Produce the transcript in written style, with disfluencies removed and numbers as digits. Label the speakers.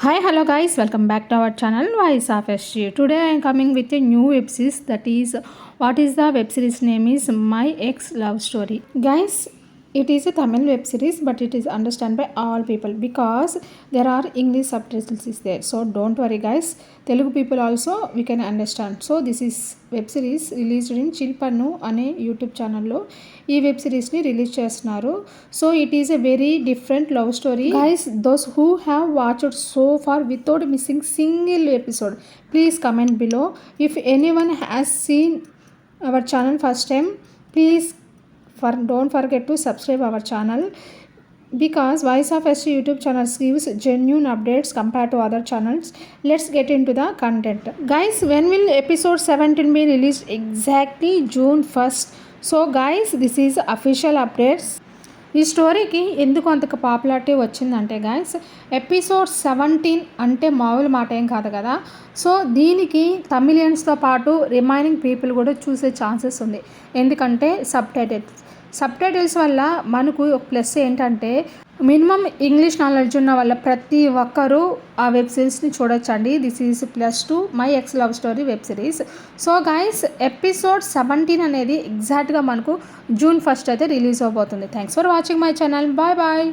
Speaker 1: Hi, hello guys, welcome back to our channel Voice of SG. Today I am coming with a new web series, that is what is the web series name is My Ex Love Story. Guys, it is a Tamil web series but it is understood by all people because there are English subtitles is there. So don't worry guys, Telugu people also we can understand. So this is web series released in Chilpannu అనే YouTube ఛానల్లో ఈ web సిరీస్ని release చేస్తున్నారు. So it is a very different love story guys. Those who have watched so far without missing single episode, please comment below. If anyone has seen our channel first time, please don't forget to subscribe our channel because Voice of SG YouTube channel gives genuine updates compared to other channels. Let's get into the content. Guys, when will episode 17 be released? Exactly June 1st. So guys, this is official updates. ఈ స్టోరీకి ఎందుకు అంత popularity వచ్చిందంటే guys, episode 17 అంటే మామూలు మాట ఏం కాదు కదా. సో దీనికి తమిళియన్స్తో పాటు రిమైనింగ్ పీపుల్ కూడా చూసే ఛాన్సెస్ ఉంది. ఎందుకంటే సబ్ టైటిల్స్ వల్ల మనకు ఒక ప్లస్ ఏంటంటే మినిమం ఇంగ్లీష్ నాలెడ్జ్ ఉన్న వాళ్ళ ప్రతి ఒక్కరూ ఆ వెబ్ సిరీస్ని చూడొచ్చండి. This is +2 my ex love story web series. So guys, episode 17 అనేది ఎగ్జాక్ట్గా మనకు June 1st అయితే రిలీజ్ అవబోతుంది. Thanks for watching my channel. Bye bye.